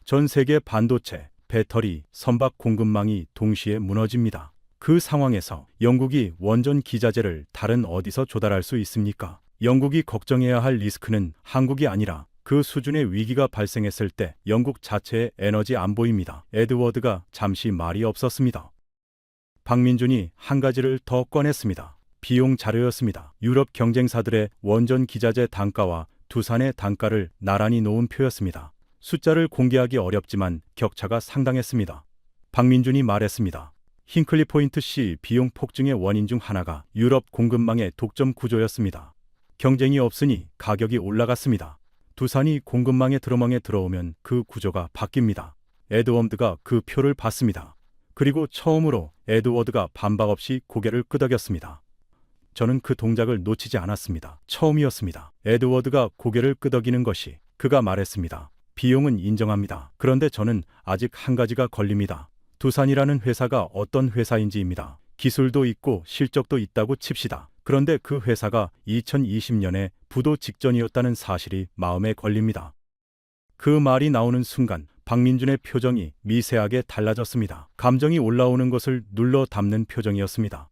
전 세계 반도체, 배터리, 선박 공급망이 동시에 무너집니다. 그 상황에서 영국이 원전 기자재를 다른 어디서 조달할 수 있습니까? 영국이 걱정해야 할 리스크는 한국이 아니라 그 수준의 위기가 발생했을 때 영국 자체의 에너지 안보입니다. 에드워드가 잠시 말이 없었습니다. 박민준이 한 가지를 더 꺼냈습니다. 비용 자료였습니다. 유럽 경쟁사들의 원전 기자재 단가와 두산의 단가를 나란히 놓은 표였습니다. 숫자를 공개하기 어렵지만 격차가 상당했습니다. 박민준이 말했습니다. 힌클리 포인트 C 비용 폭증의 원인 중 하나가 유럽 공급망의 독점 구조였습니다. 경쟁이 없으니 가격이 올라갔습니다. 두산이 공급망의 드러망에 들어오면 그 구조가 바뀝니다. 에드워드가 그 표를 봤습니다. 그리고 처음으로 에드워드가 반박 없이 고개를 끄덕였습니다. 저는 그 동작을 놓치지 않았습니다. 처음이었습니다. 에드워드가 고개를 끄덕이는 것이 그가 말했습니다. 비용은 인정합니다. 그런데 저는 아직 한 가지가 걸립니다. 두산이라는 회사가 어떤 회사인지입니다. 기술도 있고 실적도 있다고 칩시다. 그런데 그 회사가 2020년에 부도 직전이었다는 사실이 마음에 걸립니다. 그 말이 나오는 순간 박민준의 표정이 미세하게 달라졌습니다. 감정이 올라오는 것을 눌러 담는 표정이었습니다.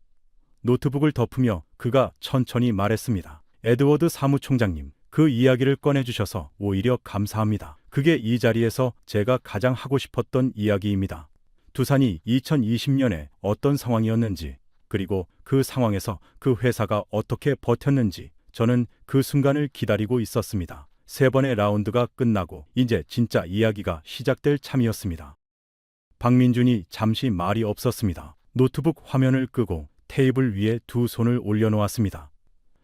노트북을 덮으며 그가 천천히 말했습니다. 에드워드 사무총장님, 그 이야기를 꺼내주셔서 오히려 감사합니다. 그게 이 자리에서 제가 가장 하고 싶었던 이야기입니다. 두산이 2020년에 어떤 상황이었는지, 그리고 그 상황에서 그 회사가 어떻게 버텼는지 저는 그 순간을 기다리고 있었습니다. 세 번의 라운드가 끝나고 이제 진짜 이야기가 시작될 참이었습니다. 박민준이 잠시 말이 없었습니다. 노트북 화면을 끄고 테이블 위에 두 손을 올려놓았습니다.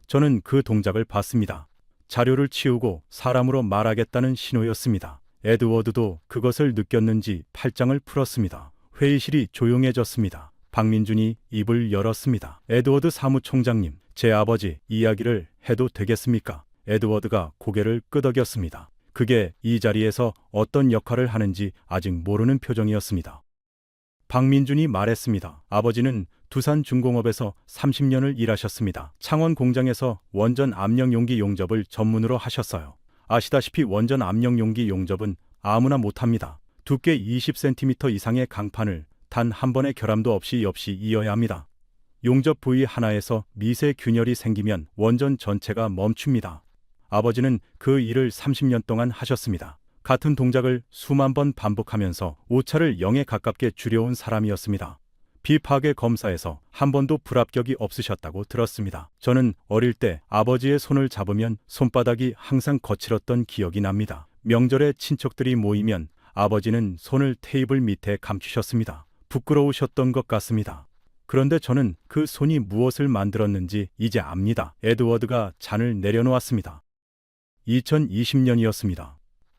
저는 그 동작을 봤습니다. 자료를 치우고 사람으로 말하겠다는 신호였습니다. 에드워드도 그것을 느꼈는지 팔짱을 풀었습니다. 회의실이 조용해졌습니다. 박민준이 입을 열었습니다. 에드워드 사무총장님, 제 아버지 이야기를 해도 되겠습니까? 에드워드가 고개를 끄덕였습니다. 그게 이 자리에서 어떤 역할을 하는지 아직 모르는 표정이었습니다. 박민준이 말했습니다. 아버지는 두산중공업에서 30년을 일하셨습니다. 창원 공장에서 원전 압력용기 용접을 전문으로 하셨어요. 아시다시피 원전 압력용기 용접은 아무나 못합니다. 두께 20cm 이상의 강판을 단 한 번의 결함도 없이 이어야 합니다. 용접 부위 하나에서 미세 균열이 생기면 원전 전체가 멈춥니다. 아버지는 그 일을 30년 동안 하셨습니다. 같은 동작을 수만 번 반복하면서 오차를 0에 가깝게 줄여온 사람이었습니다. 비파괴 검사에서 한 번도 불합격이 없으셨다고 들었습니다. 저는 어릴 때 아버지의 손을 잡으면 손바닥이 항상 거칠었던 기억이 납니다. 명절에 친척들이 모이면 아버지는 손을 테이블 밑에 감추셨습니다. 부끄러우셨던 것 같습니다. 그런데 저는 그 손이 무엇을 만들었는지 이제 압니다. 에드워드가 잔을 내려놓았습니다. 2020년이었습니다.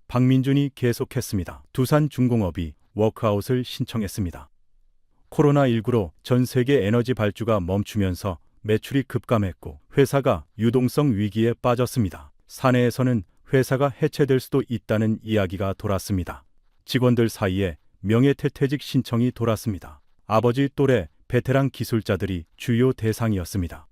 박민준이 계속했습니다. 두산중공업이 워크아웃을 신청했습니다. 코로나19로 전 세계 에너지 발주가 멈추면서 매출이 급감했고 회사가 유동성 위기에 빠졌습니다. 사내에서는 회사가 해체될 수도 있다는 이야기가 돌았습니다. 직원들 사이에 명예퇴퇴직 신청이 돌았습니다. 아버지 또래 베테랑 기술자들이 주요 대상이었습니다.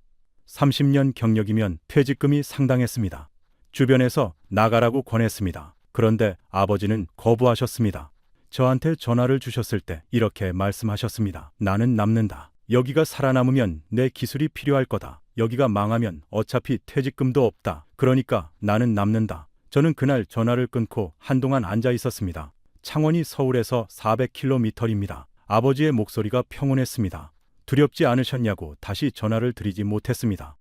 30년 경력이면 퇴직금이 상당했습니다. 주변에서 나가라고 권했습니다. 그런데 아버지는 거부하셨습니다. 저한테 전화를 주셨을 때 이렇게 말씀하셨습니다. 나는 남는다. 여기가 살아남으면 내 기술이 필요할 거다. 여기가 망하면 어차피 퇴직금도 없다. 그러니까 나는 남는다. 저는 그날 전화를 끊고 한동안 앉아 있었습니다. 창원이 서울에서 400km입니다. 아버지의 목소리가 평온했습니다. 두렵지 않으셨냐고 다시 전화를 드리지 못했습니다.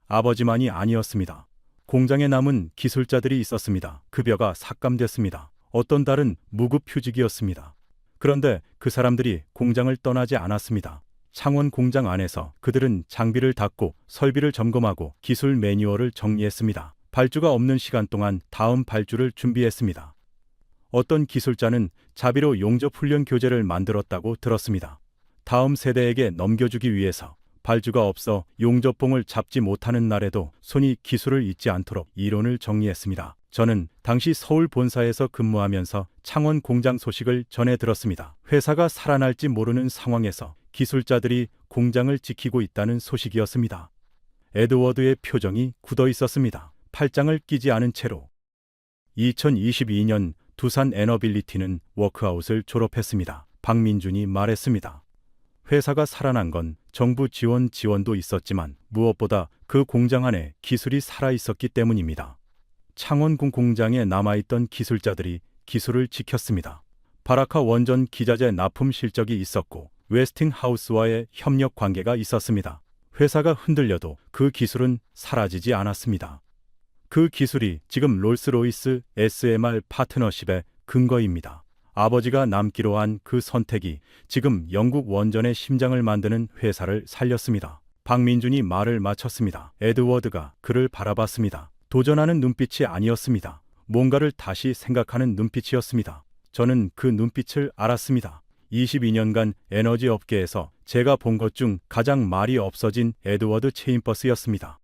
아버지만이 아니었습니다. 공장에 남은 기술자들이 있었습니다. 급여가 삭감됐습니다. 어떤 달은 무급휴직이었습니다. 그런데 그 사람들이 공장을 떠나지 않았습니다. 창원 공장 안에서 그들은 장비를 닫고 설비를 점검하고 기술 매뉴얼을 정리했습니다. 발주가 없는 시간 동안 다음 발주를 준비했습니다. 어떤 기술자는 자비로 용접훈련 교재를 만들었다고 들었습니다. 다음 세대에게 넘겨주기 위해서. 발주가 없어 용접봉을 잡지 못하는 날에도 손이 기술을 잊지 않도록 이론을 정리했습니다. 저는 당시 서울 본사에서 근무하면서 창원 공장 소식을 전해 들었습니다. 회사가 살아날지 모르는 상황에서 기술자들이 공장을 지키고 있다는 소식이었습니다. 에드워드의 표정이 굳어 있었습니다. 팔짱을 끼지 않은 채로. 2022년 두산 에너빌리티는 워크아웃을 졸업했습니다. 박민준이 말했습니다. 회사가 살아난 건 정부 지원도 있었지만 무엇보다 그 공장 안에 기술이 살아있었기 때문입니다. 창원군 공장에 남아있던 기술자들이 기술을 지켰습니다. 바라카 원전 기자재 납품 실적이 있었고 웨스팅하우스와의 협력 관계가 있었습니다. 회사가 흔들려도 그 기술은 사라지지 않았습니다. 그 기술이 지금 롤스로이스 SMR 파트너십의 근거입니다. 아버지가 남기로 한 그 선택이 지금 영국 원전의 심장을 만드는 회사를 살렸습니다. 박민준이 말을 마쳤습니다. 에드워드가 그를 바라봤습니다. 도전하는 눈빛이 아니었습니다. 뭔가를 다시 생각하는 눈빛이었습니다. 저는 그 눈빛을 알았습니다. 22년간 에너지 업계에서 제가 본 것 중 가장 말이 없어진 에드워드 체인버스였습니다.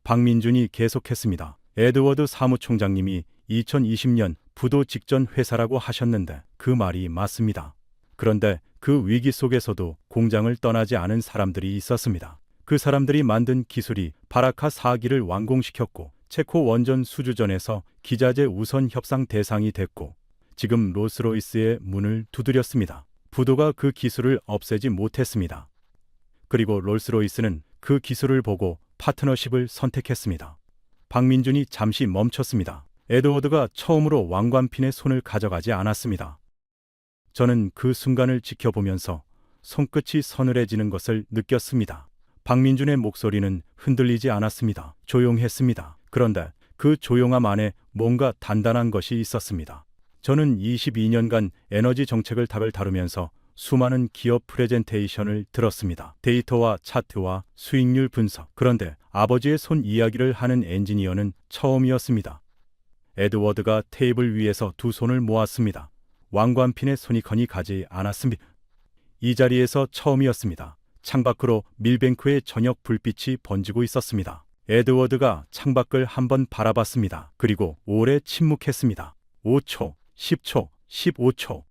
박민준이 계속했습니다. 에드워드 사무총장님이 2020년 부도 직전 회사라고 하셨는데 그 말이 맞습니다. 그런데 그 위기 속에서도 공장을 떠나지 않은 사람들이 있었습니다. 그 사람들이 만든 기술이 바라카 4기를 완공시켰고 체코 원전 수주전에서 기자재 우선 협상 대상이 됐고 지금 롤스로이스의 문을 두드렸습니다. 부도가 그 기술을 없애지 못했습니다. 그리고 롤스로이스는 그 기술을 보고 파트너십을 선택했습니다. 박민준이 잠시 멈췄습니다. 에드워드가 처음으로 왕관핀의 손을 가져가지 않았습니다. 저는 그 순간을 지켜보면서 손끝이 서늘해지는 것을 느꼈습니다. 박민준의 목소리는 흔들리지 않았습니다. 조용했습니다. 그런데 그 조용함 안에 뭔가 단단한 것이 있었습니다. 저는 22년간 에너지 정책을 다루면서 수많은 기업 프레젠테이션을 들었습니다. 데이터와 차트와 수익률 분석. 그런데 아버지의 손 이야기를 하는 엔지니어는 처음이었습니다. 에드워드가 테이블 위에서 두 손을 모았습니다. 왕관핀의 손이 거니 가지 않았습니다. 이 자리에서 처음이었습니다. 창밖으로 밀뱅크의 저녁 불빛이 번지고 있었습니다. 에드워드가 창밖을 한번 바라봤습니다. 그리고 오래 침묵했습니다. 5초, 10초, 15초.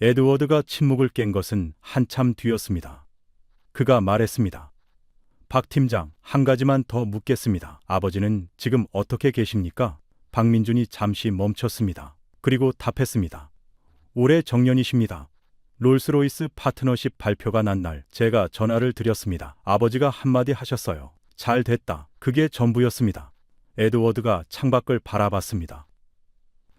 에드워드가 침묵을 깬 것은 한참 뒤였습니다. 그가 말했습니다. 박 팀장, 한 가지만 더 묻겠습니다. 아버지는 지금 어떻게 계십니까? 박민준이 잠시 멈췄습니다. 그리고 답했습니다. 올해 정년이십니다. 롤스로이스 파트너십 발표가 난 날 제가 전화를 드렸습니다. 아버지가 한마디 하셨어요. 잘 됐다. 그게 전부였습니다. 에드워드가 창밖을 바라봤습니다.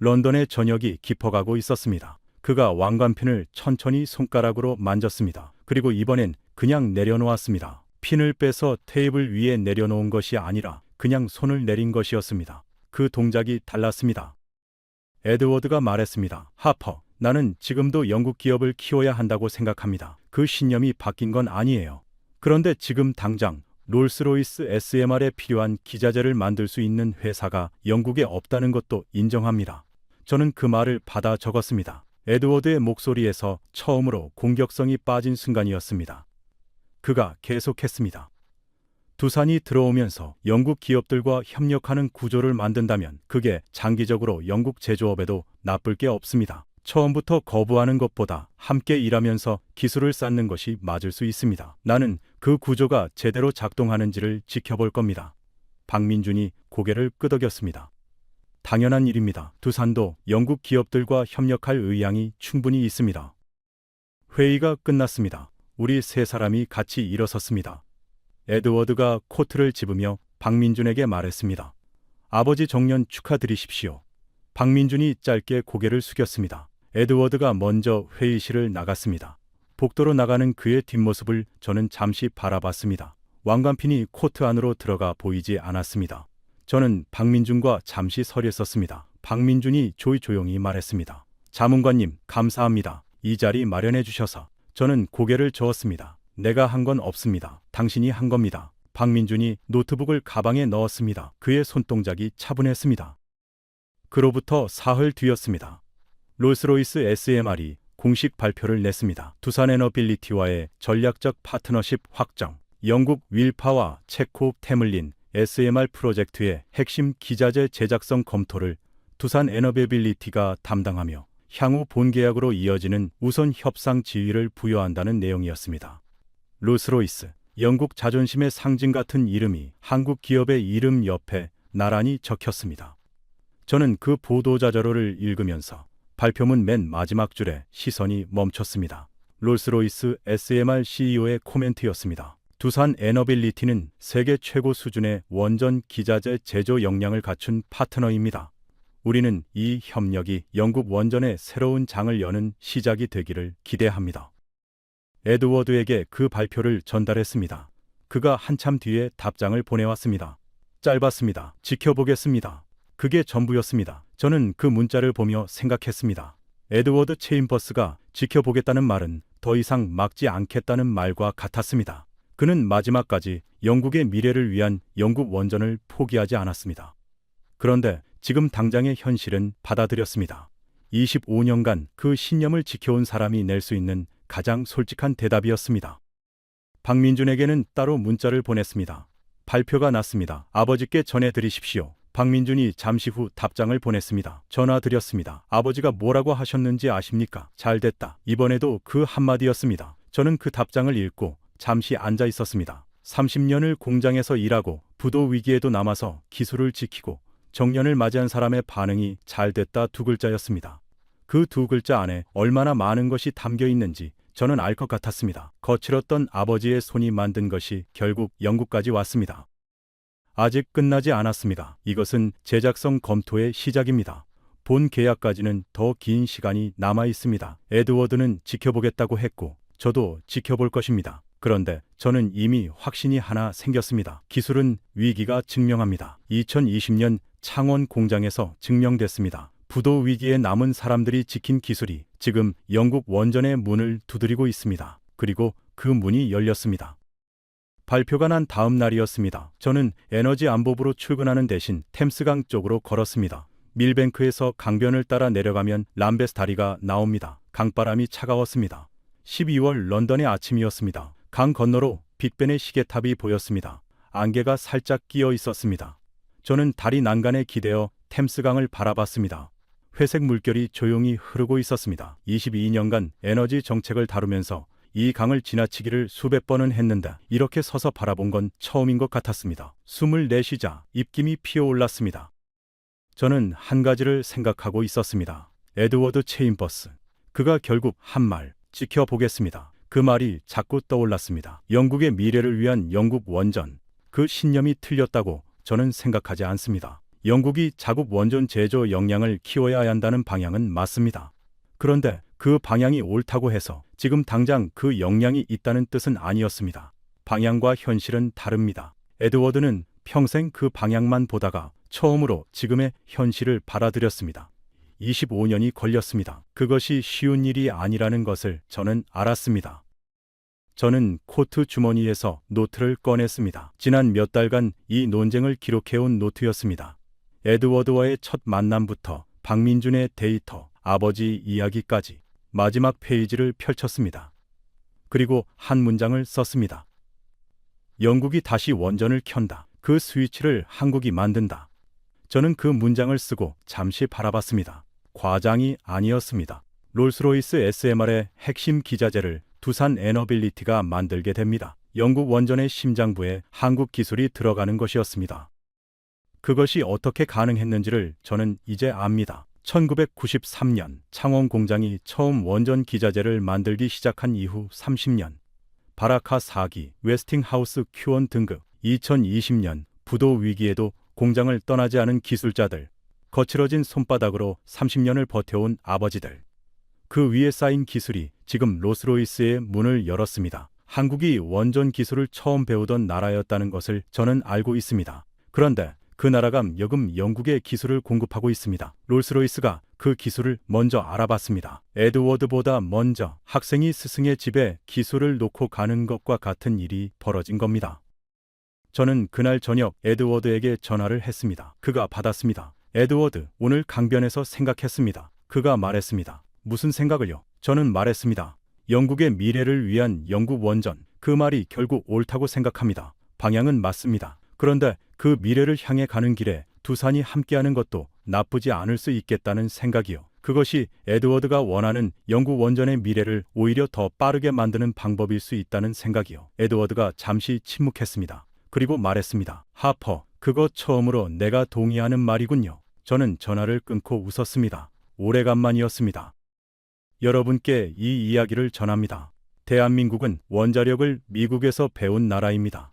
런던의 저녁이 깊어가고 있었습니다. 그가 왕관핀을 천천히 손가락으로 만졌습니다. 그리고 이번엔 그냥 내려놓았습니다. 핀을 빼서 테이블 위에 내려놓은 것이 아니라 그냥 손을 내린 것이었습니다. 그 동작이 달랐습니다. 에드워드가 말했습니다. 하퍼, 나는 지금도 영국 기업을 키워야 한다고 생각합니다. 그 신념이 바뀐 건 아니에요. 그런데 지금 당장 롤스로이스 SMR에 필요한 기자재를 만들 수 있는 회사가 영국에 없다는 것도 인정합니다. 저는 그 말을 받아 적었습니다. 에드워드의 목소리에서 처음으로 공격성이 빠진 순간이었습니다. 그가 계속했습니다. 두산이 들어오면서 영국 기업들과 협력하는 구조를 만든다면 그게 장기적으로 영국 제조업에도 나쁠 게 없습니다. 처음부터 거부하는 것보다 함께 일하면서 기술을 쌓는 것이 맞을 수 있습니다. 나는 그 구조가 제대로 작동하는지를 지켜볼 겁니다. 박민준이 고개를 끄덕였습니다. 당연한 일입니다. 두산도 영국 기업들과 협력할 의향이 충분히 있습니다. 회의가 끝났습니다. 우리 세 사람이 같이 일어섰습니다. 에드워드가 코트를 집으며 박민준에게 말했습니다. 아버지 정년 축하드리십시오. 박민준이 짧게 고개를 숙였습니다. 에드워드가 먼저 회의실을 나갔습니다. 복도로 나가는 그의 뒷모습을 저는 잠시 바라봤습니다. 왕관핀이 코트 안으로 들어가 보이지 않았습니다. 저는 박민준과 잠시 서려 있었습니다. 박민준이 조용히 말했습니다. 자문관님, 감사합니다. 이 자리 마련해 주셔서. 저는 고개를 저었습니다. 내가 한 건 없습니다. 당신이 한 겁니다. 박민준이 노트북을 가방에 넣었습니다. 그의 손동작이 차분했습니다. 그로부터 사흘 뒤였습니다. 롤스로이스 SMR이 공식 발표를 냈습니다. 두산에너빌리티와의 전략적 파트너십 확정, 영국 윌파와 체코 테물린 SMR 프로젝트의 핵심 기자재 제작성 검토를 두산에너빌리티가 담당하며 향후 본계약으로 이어지는 우선 협상 지위를 부여한다는 내용이었습니다. 롤스로이스, 영국 자존심의 상징 같은 이름이 한국 기업의 이름 옆에 나란히 적혔습니다. 저는 그 보도자 자료를 읽으면서 발표문 맨 마지막 줄에 시선이 멈췄습니다. 롤스로이스 SMR CEO의 코멘트였습니다. 두산 에너빌리티는 세계 최고 수준의 원전 기자재 제조 역량을 갖춘 파트너입니다. 우리는 이 협력이 영국 원전의 새로운 장을 여는 시작이 되기를 기대합니다. 에드워드에게 그 발표를 전달했습니다. 그가 한참 뒤에 답장을 보내왔습니다. 짧았습니다. 지켜보겠습니다. 그게 전부였습니다. 저는 그 문자를 보며 생각했습니다. 에드워드 체인버스가 지켜보겠다는 말은 더 이상 막지 않겠다는 말과 같았습니다. 그는 마지막까지 영국의 미래를 위한 영국 원전을 포기하지 않았습니다. 그런데 지금 당장의 현실은 받아들였습니다. 25년간 그 신념을 지켜온 사람이 낼 수 있는 가장 솔직한 대답이었습니다. 박민준에게는 따로 문자를 보냈습니다. 발표가 났습니다. 아버지께 전해드리십시오. 박민준이 잠시 후 답장을 보냈습니다. 전화 드렸습니다. 아버지가 뭐라고 하셨는지 아십니까? 잘됐다. 이번에도 그 한마디였습니다. 저는 그 답장을 읽고 잠시 앉아 있었습니다. 30년을 공장에서 일하고 부도 위기에도 남아서 기술을 지키고 정년을 맞이한 사람의 반응이 잘됐다 두 글자였습니다. 그 두 글자 안에 얼마나 많은 것이 담겨 있는지 저는 알 것 같았습니다. 거칠었던 아버지의 손이 만든 것이 결국 영국까지 왔습니다. 아직 끝나지 않았습니다. 이것은 제작성 검토의 시작입니다. 본 계약까지는 더 긴 시간이 남아 있습니다. 에드워드는 지켜보겠다고 했고 저도 지켜볼 것입니다. 그런데 저는 이미 확신이 하나 생겼습니다. 기술은 위기가 증명합니다. 2020년 창원 공장에서 증명됐습니다. 부도 위기에 남은 사람들이 지킨 기술이 지금 영국 원전의 문을 두드리고 있습니다. 그리고 그 문이 열렸습니다. 발표가 난 다음 날이었습니다. 저는 에너지 안보부로 출근하는 대신 템스강 쪽으로 걸었습니다. 밀뱅크에서 강변을 따라 내려가면 람베스 다리가 나옵니다. 강바람이 차가웠습니다. 12월 런던의 아침이었습니다. 강 건너로 빅벤의 시계탑이 보였습니다. 안개가 살짝 끼어 있었습니다. 저는 다리 난간에 기대어 템스강을 바라봤습니다. 회색 물결이 조용히 흐르고 있었습니다. 22년간 에너지 정책을 다루면서 이 강을 지나치기를 수백 번은 했는데 이렇게 서서 바라본 건 처음인 것 같았습니다. 숨을 내쉬자 입김이 피어올랐습니다. 저는 한 가지를 생각하고 있었습니다. 에드워드 체인버스. 그가 결국 한 말, 지켜보겠습니다. 그 말이 자꾸 떠올랐습니다. 영국의 미래를 위한 영국 원전. 그 신념이 틀렸다고 저는 생각하지 않습니다. 영국이 자국 원전 제조 역량을 키워야 한다는 방향은 맞습니다. 그런데 그 방향이 옳다고 해서 지금 당장 그 역량이 있다는 뜻은 아니었습니다. 방향과 현실은 다릅니다. 에드워드는 평생 그 방향만 보다가 처음으로 지금의 현실을 받아들였습니다. 25년이 걸렸습니다. 그것이 쉬운 일이 아니라는 것을 저는 알았습니다. 저는 코트 주머니에서 노트를 꺼냈습니다. 지난 몇 달간 이 논쟁을 기록해온 노트였습니다. 에드워드와의 첫 만남부터 박민준의 데이터, 아버지 이야기까지 마지막 페이지를 펼쳤습니다. 그리고 한 문장을 썼습니다. 영국이 다시 원전을 켠다. 그 스위치를 한국이 만든다. 저는 그 문장을 쓰고 잠시 바라봤습니다. 과장이 아니었습니다. 롤스로이스 SMR의 핵심 기자재를 두산 에너빌리티가 만들게 됩니다. 영국 원전의 심장부에 한국 기술이 들어가는 것이었습니다. 그것이 어떻게 가능했는지를 저는 이제 압니다. 1993년 창원 공장이 처음 원전 기자재를 만들기 시작한 이후 30년, 바라카 4기, 웨스팅하우스 Q1 등급, 2020년 부도 위기에도 공장을 떠나지 않은 기술자들, 거칠어진 손바닥으로 30년을 버텨온 아버지들. 그 위에 쌓인 기술이 지금 롤스로이스의 문을 열었습니다. 한국이 원전 기술을 처음 배우던 나라였다는 것을 저는 알고 있습니다. 그런데 그 나라가 여금 영국의 기술을 공급하고 있습니다. 롤스로이스가 그 기술을 먼저 알아봤습니다. 에드워드보다 먼저 학생이 스승의 집에 기술을 놓고 가는 것과 같은 일이 벌어진 겁니다. 저는 그날 저녁 에드워드에게 전화를 했습니다. 그가 받았습니다. 에드워드, 오늘 강변에서 생각했습니다. 그가 말했습니다. 무슨 생각을요? 저는 말했습니다. 영국의 미래를 위한 영국 원전. 그 말이 결국 옳다고 생각합니다. 방향은 맞습니다. 그런데 그 미래를 향해 가는 길에 두산이 함께하는 것도 나쁘지 않을 수 있겠다는 생각이요. 그것이 에드워드가 원하는 영국 원전의 미래를 오히려 더 빠르게 만드는 방법일 수 있다는 생각이요. 에드워드가 잠시 침묵했습니다. 그리고 말했습니다. 하퍼, 그거 처음으로 내가 동의하는 말이군요. 저는 전화를 끊고 웃었습니다. 오래간만이었습니다. 여러분께 이 이야기를 전합니다. 대한민국은 원자력을 미국에서 배운 나라입니다.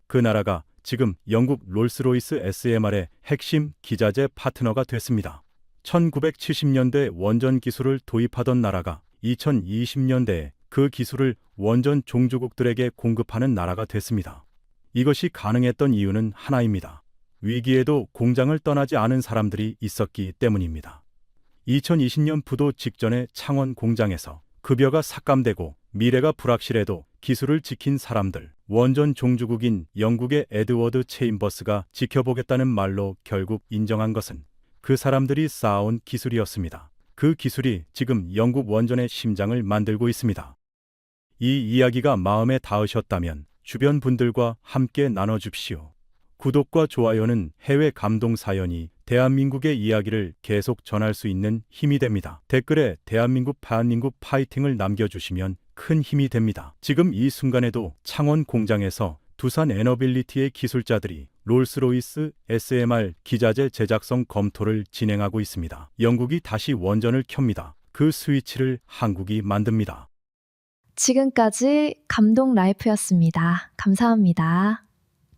그 나라가 지금 영국 롤스로이스 SMR의 핵심 기자재 파트너가 됐습니다. 1970년대 원전 기술을 도입하던 나라가 2020년대에 그 기술을 원전 종주국들에게 공급하는 나라가 됐습니다. 이것이 가능했던 이유는 하나입니다. 위기에도 공장을 떠나지 않은 사람들이 있었기 때문입니다. 2020년 부도 직전에 창원 공장에서 급여가 삭감되고 미래가 불확실해도 기술을 지킨 사람들, 원전 종주국인 영국의 에드워드 체인버스가 지켜보겠다는 말로 결국 인정한 것은 그 사람들이 쌓아온 기술이었습니다. 그 기술이 지금 영국 원전의 심장을 만들고 있습니다. 이 이야기가 마음에 닿으셨다면 주변 분들과 함께 나눠줍시오. 구독과 좋아요는 해외 감동 사연이 대한민국의 이야기를 계속 전할 수 있는 힘이 됩니다. 댓글에 대한민국 파이팅을 남겨주시면 큰 힘이 됩니다. 지금 이 순간에도 창원 공장에서 두산 에너빌리티의 기술자들이 롤스로이스 SMR 기자재 제작성 검토를 진행하고 있습니다. 영국이 다시 원전을 켭니다. 그 스위치를 한국이 만듭니다. 지금까지 감동 라이프였습니다. 감사합니다.